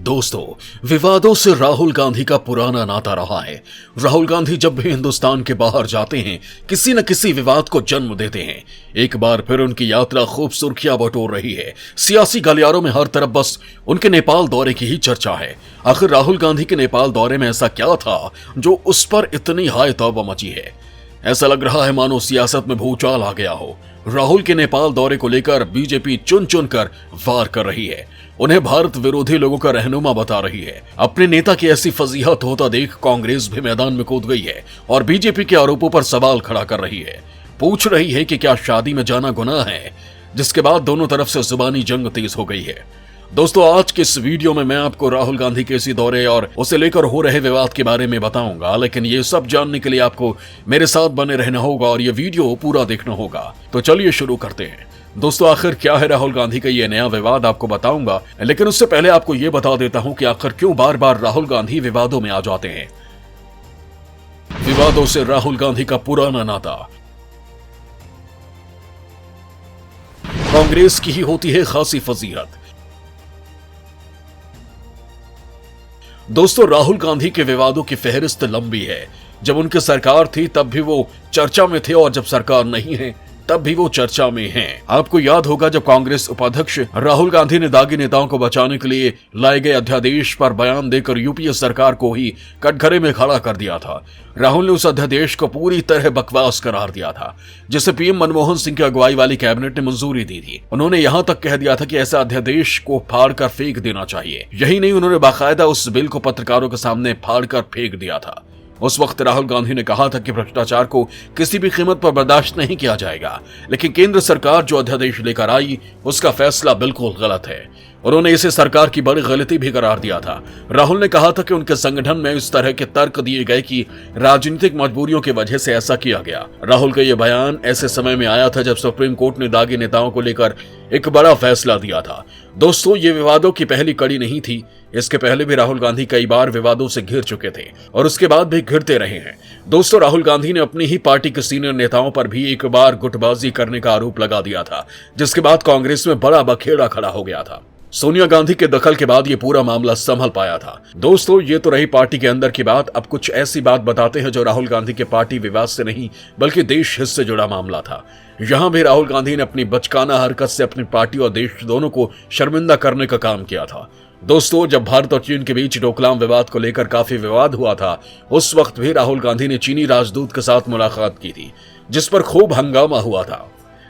दोस्तों, विवादों से राहुल गांधी का पुराना नाता रहा है। राहुल गांधी जब भी हिंदुस्तान के बाहर जाते हैं, किसी न किसी विवाद को जन्म देते हैं। एक बार फिर उनकी यात्रा खूब सुर्खियां बटोर रही है। सियासी गलियारों में हर तरफ बस उनके नेपाल दौरे की ही चर्चा है। आखिर राहुल गांधी के नेपाल दौरे में ऐसा क्या था जो उस पर इतनी हाय तौबा मची है? ऐसा लग रहा है मानो सियासत में भूचाल आ गया हो। राहुल के नेपाल दौरे को लेकर बीजेपी चुन चुन कर वार कर रही है, उन्हें भारत विरोधी लोगों का रहनुमा बता रही है। अपने नेता की ऐसी फजीहत होता देख कांग्रेस भी मैदान में कूद गई है और बीजेपी के आरोपों पर सवाल खड़ा कर रही है। पूछ रही है कि क्या शादी में जाना गुनाह है, जिसके बाद दोनों तरफ से जुबानी जंग तेज हो गई है। दोस्तों, आज के इस वीडियो में मैं आपको राहुल गांधी के इसी दौरे और उसे लेकर हो रहे विवाद के बारे में बताऊंगा, लेकिन ये सब जानने के लिए आपको मेरे साथ बने रहना होगा और ये वीडियो पूरा देखना होगा। तो चलिए शुरू करते हैं। दोस्तों, आखिर क्या है राहुल गांधी का ये नया विवाद, आपको बताऊंगा, लेकिन उससे पहले आपको ये बता देता हूं कि आखिर क्यों बार बार राहुल गांधी विवादों में आ जाते हैं। विवादों से राहुल गांधी का पुराना नाता। कांग्रेस की ही होती है खासी फजीहत। दोस्तों, राहुल गांधी के विवादों की फहरिस्त लंबी है। जब उनकी सरकार थी तब भी वो चर्चा में थे और जब सरकार नहीं है तब भी वो चर्चा में हैं। आपको याद होगा जब कांग्रेस उपाध्यक्ष राहुल गांधी ने दागी नेताओं को बचाने के लिए लाए गए अध्यादेश पर बयान देकर यूपीए सरकार को ही कटघरे में खड़ा कर दिया था। राहुल ने उस अध्यादेश को पूरी तरह बकवास करार दिया था, जिसे पीएम मनमोहन सिंह की अगुवाई वाली कैबिनेट ने मंजूरी दी थी। उन्होंने यहां तक कह दिया था कि ऐसे अध्यादेश को फाड़ कर फेंक देना चाहिए। यही नहीं, उन्होंने बाकायदा उस बिल को पत्रकारों के सामने फाड़ कर फेंक दिया था। उस वक्त राहुल गांधी ने कहा था कि भ्रष्टाचार को किसी भी कीमत पर बर्दाश्त नहीं किया जाएगा, लेकिन केंद्र सरकार जो अध्यादेश लेकर आई उसका फैसला बिल्कुल गलत है। उन्होंने इसे सरकार की बड़ी गलती भी करार दिया था। राहुल ने कहा था कि उनके संगठन में इस तरह के तर्क दिए गए कि राजनीतिक मजबूरियों की वजह से ऐसा किया गया। राहुल का यह बयान ऐसे समय में आया था जब सुप्रीम कोर्ट ने दागी नेताओं को लेकर एक बड़ा फैसला दिया था। दोस्तों, ये विवादों की पहली कड़ी नहीं थी। इसके पहले भी राहुल गांधी कई बार विवादों से घिर चुके थे और उसके बाद भी घिरते रहे हैं। दोस्तों, राहुल गांधी ने अपनी ही पार्टी के सीनियर नेताओं पर भी एक बार गुटबाजी करने का आरोप लगा दिया था, जिसके बाद कांग्रेस में बड़ा बखेड़ा खड़ा हो गया था। सोनिया गांधी के दखल के बाद ये पूरा मामला संभल पाया था। दोस्तों, ये तो रही पार्टी के अंदर की बात। अब कुछ ऐसी बात बताते हैं जो राहुल गांधी के पार्टी विवाद से नहीं बल्कि देश हित से जुड़ा मामला था। यहां भी राहुल गांधी ने अपनी बचकाना हरकत से अपनी पार्टी और देश दोनों को शर्मिंदा करने का काम किया था। दोस्तों, जब भारत और चीन के बीच डोकलाम विवाद को लेकर काफी विवाद हुआ था, उस वक्त भी राहुल गांधी ने चीनी राजदूत के साथ मुलाकात की थी, जिस पर खूब हंगामा हुआ था।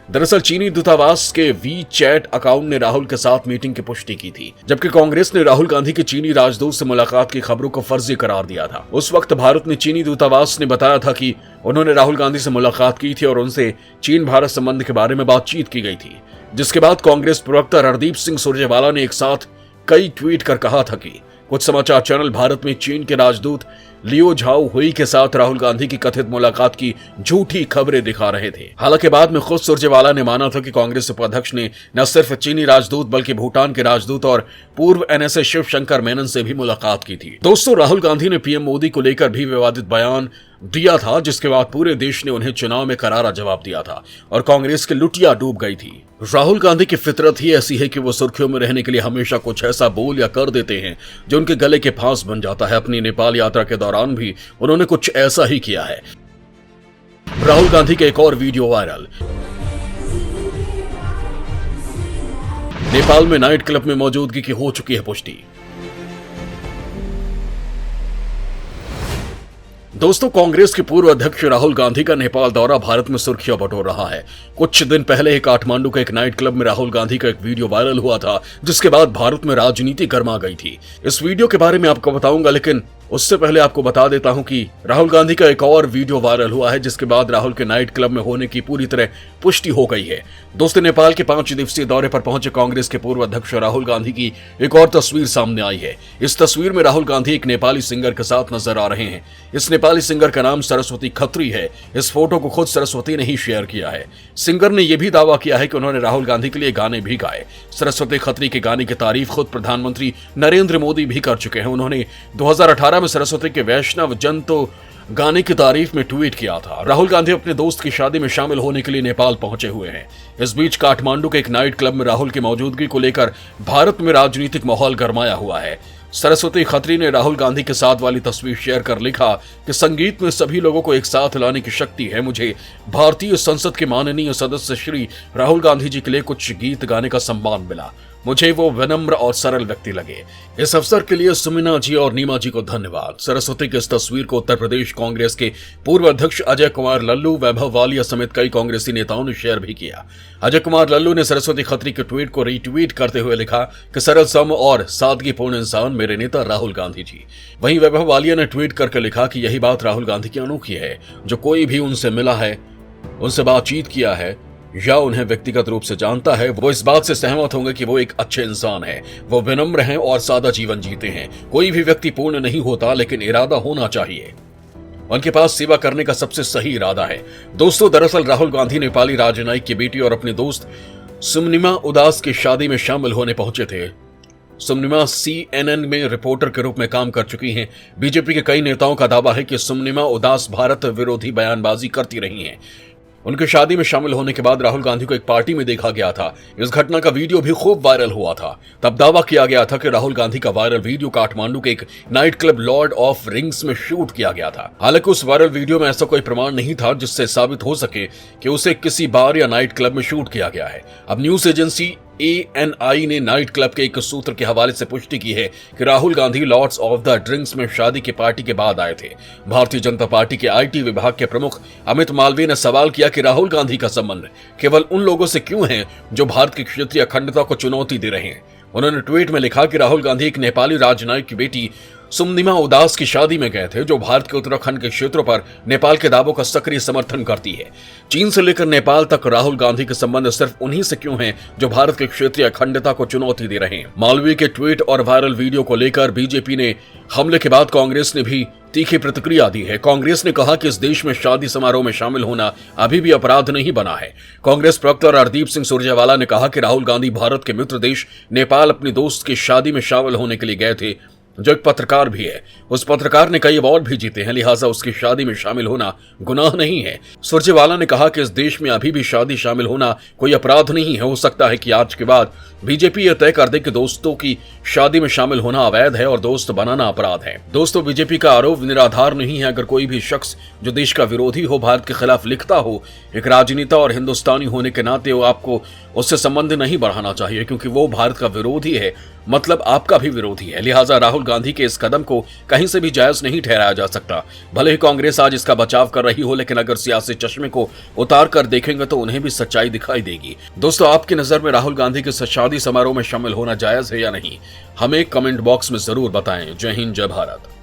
दरअसल चीनी दूतावास के WeChat अकाउंट ने राहुल के साथ मीटिंग की पुष्टि की थी, जबकि कांग्रेस ने राहुल गांधी की चीनी राजदूत से मुलाकात की खबरों को फर्जी करार दिया था। उस वक्त भारत ने चीनी दूतावास ने बताया था कि उन्होंने राहुल गांधी से मुलाकात की थी और उनसे चीन भारत संबंध के बारे में बातचीत की गई थी। जिसके बाद कांग्रेस प्रवक्ता रणदीप सिंह सुरजेवाला ने एक साथ कई ट्वीट कर कहा था कि कुछ समाचार चैनल भारत में चीन के राजदूत लियो झाओ हुई के साथ राहुल गांधी की कथित मुलाकात की झूठी खबरें दिखा रहे थे। हालांकि बाद में खुद सुरजेवाला ने माना था कि कांग्रेस उपाध्यक्ष ने न सिर्फ चीनी राजदूत बल्कि भूटान के राजदूत और पूर्व NSA शिव शंकर मेनन से भी मुलाकात की थी। दोस्तों, राहुल गांधी ने पीएम मोदी को लेकर भी विवादित बयान दिया था, जिसके बाद पूरे देश ने उन्हें चुनाव में करारा जवाब दिया था और कांग्रेस की लुटिया डूब गई थी। राहुल गांधी की फितरत ही ऐसी है कि वो सुर्खियों में रहने के लिए हमेशा कुछ ऐसा बोल या कर देते हैं जो उनके गले के फांस बन जाता है। अपनी नेपाल यात्रा के दौरान भी उन्होंने कुछ ऐसा ही किया है। राहुल गांधी का एक और वीडियो वायरल। नेपाल में नाइट क्लब में मौजूदगी की हो चुकी है पुष्टि। दोस्तों, कांग्रेस के पूर्व अध्यक्ष राहुल गांधी का नेपाल दौरा भारत में सुर्खियां बटोर रहा है। कुछ दिन पहले ही काठमांडू के एक नाइट क्लब में राहुल गांधी का एक वीडियो वायरल हुआ था, जिसके बाद भारत में राजनीति गर्मा गई थी। इस वीडियो के बारे में आपको बताऊंगा, लेकिन उससे पहले आपको बता देता हूं कि राहुल गांधी का एक और वीडियो वायरल हुआ है, जिसके बाद राहुल के नाइट क्लब में होने की पूरी तरह पुष्टि हो गई है। दोस्तों, नेपाल के 5 दिवसीय दौरे पर पहुंचे कांग्रेस के पूर्व अध्यक्ष राहुल गांधी की एक और तस्वीर सामने आई है। इस तस्वीर में राहुल गांधी एक नेपाली सिंगर के साथ नजर आ रहे हैं। इस नेपाली सिंगर का नाम सरस्वती खत्री है। इस फोटो को खुद सरस्वती ने ही शेयर किया है। सिंगर ने यह भी दावा किया है कि उन्होंने राहुल गांधी के लिए गाने भी गाए। सरस्वती खत्री के गाने की तारीफ खुद प्रधानमंत्री नरेंद्र मोदी भी कर चुके हैं। उन्होंने 2018 में सरस्वती के वैष्णव जन तो गाने की तारीफ में ट्वीट किया था। राहुल गांधी अपने दोस्त की शादी में शामिल होने के लिए नेपाल पहुंचे हुए हैं। इस बीच काठमांडू के एक नाइट क्लब में राहुल की मौजूदगी को लेकर भारत में राजनीतिक माहौल गरमाया हुआ है। सरस्वती खत्री ने राहुल गांधी के साथ वाली तस्वीर शेयर कर लिखा कि संगीत में सभी लोगों को एक साथ लाने की शक्ति है। मुझे भारतीय संसद के माननीय सदस्य श्री राहुल गांधी जी के लिए कुछ गीत गाने का सम्मान मिला। मुझे वो विनम्र और सरल व्यक्ति लगे। इस अवसर के लिए सुमिना जी और नीमा जी को धन्यवाद। सरस्वती की इस तस्वीर को उत्तर प्रदेश कांग्रेस के पूर्व अध्यक्ष अजय कुमार लल्लू, वैभव वालिया समेत कई कांग्रेसी नेताओं ने शेयर भी किया। अजय कुमार लल्लू ने सरस्वती खत्री के ट्वीट को रीट्वीट करते हुए लिखा कि सरल सम और सादगीपूर्ण इंसान मेरे नेता राहुल गांधी जी। वहीं वैभव वालिया ने ट्वीट करके लिखा कि यही बात राहुल गांधी की अनोखी है। जो कोई भी उनसे मिला है, उनसे बातचीत किया है या उन्हें व्यक्तिगत रूप से जानता है, वो इस बात से सहमत होंगे कि वो एक अच्छे इंसान है। वो विनम्र हैं और सादा जीवन जीते हैं। कोई भी व्यक्ति पूर्ण नहीं होता, लेकिन इरादा होना चाहिए। उनके पास सेवा करने का सबसे सही इरादा है। दोस्तों, दरअसल राहुल गांधी नेपाली राजनयिक की बेटी और अपने दोस्त सुमनिमा उदास की शादी में शामिल होने पहुंचे थे। सुमनिमा CNN में रिपोर्टर के रूप में काम कर चुकी हैं। बीजेपी के कई नेताओं का दावा है कि सुमनिमा उदास भारत विरोधी बयानबाजी करती रही हैं। उनकी शादी में शामिल होने के बाद राहुल गांधी को एक पार्टी में देखा गया था। इस घटना का वीडियो भी खूब वायरल हुआ था। तब दावा किया गया था कि राहुल गांधी का वायरल वीडियो काठमांडू के एक night club Lord of rings में शूट किया गया था। हालांकि उस वायरल वीडियो में ऐसा कोई प्रमाण नहीं था जिससे साबित हो सके कि उसे किसी बार या नाइट क्लब में शूट किया गया है। अब न्यूज एजेंसी ANI ने नाइट क्लब के एक सूत्र के हवाले से पुष्टि की है कि Rahul Gandhi lords of the drinks में शादी की पार्टी के बाद आए थे। भारतीय जनता पार्टी के IT विभाग के प्रमुख अमित मालवीय ने सवाल किया कि राहुल गांधी का संबंध केवल उन लोगों से क्यों है जो भारत की क्षेत्रीय अखंडता को चुनौती दे रहे हैं। उन्होंने ट्वीट में लिखा कि राहुल गांधी एक नेपाली राजनयिक की बेटी सुमनिमा उदास की शादी में गए थे, जो भारत के उत्तराखंड के क्षेत्रों पर नेपाल के दावों का सक्रिय समर्थन करती है। चीन से लेकर नेपाल तक राहुल गांधी के संबंध सिर्फ उन्हीं से क्यों हैं जो भारत के क्षेत्रीय अखंडता को चुनौती दे रहे हैं। मालवीय के ट्वीट और वायरल वीडियो को लेकर बीजेपी ने हमले के बाद कांग्रेस ने भी तीखी प्रतिक्रिया दी है। कांग्रेस ने कहा कि इस देश में शादी समारोह में शामिल होना अभी भी अपराध नहीं बना है। कांग्रेस प्रवक्ता हरदीप सिंह सुरजेवाला ने कहा कि राहुल गांधी भारत के मित्र देश नेपाल अपनी दोस्त की शादी में शामिल होने के लिए गए थे, जो एक पत्रकार भी है। उस पत्रकार ने कई अवार्ड भी जीते हैं, लिहाजा उसकी शादी में शामिल होना गुनाह नहीं है। सुरजेवाला ने कहा कि इस देश में अभी भी शादी शामिल होना कोई अपराध नहीं है। हो सकता है कि आज के बाद बीजेपी यह तय कर दे कि दोस्तों की शादी में शामिल होना अवैध है और दोस्त बनाना अपराध है। दोस्तों, बीजेपी का आरोप निराधार नहीं है। अगर कोई भी शख्स जो देश का विरोधी हो, भारत के खिलाफ लिखता हो, एक राजनेता और हिंदुस्तानी होने के नाते वो आपको उससे संबंध नहीं बढ़ाना चाहिए, क्योंकि वो भारत का विरोधी है, मतलब आपका भी विरोधी है। लिहाजा राहुल गांधी के इस कदम को कहीं से भी जायज नहीं ठहराया जा सकता। भले ही कांग्रेस आज इसका बचाव कर रही हो, लेकिन अगर सियासी चश्मे को उतार कर देखेंगे तो उन्हें भी सच्चाई दिखाई देगी। दोस्तों, आपकी नजर में राहुल गांधी के शादी समारोह में शामिल होना जायज है या नहीं, हमें कमेंट बॉक्स में जरूर बताएं। जय हिंद, जय भारत।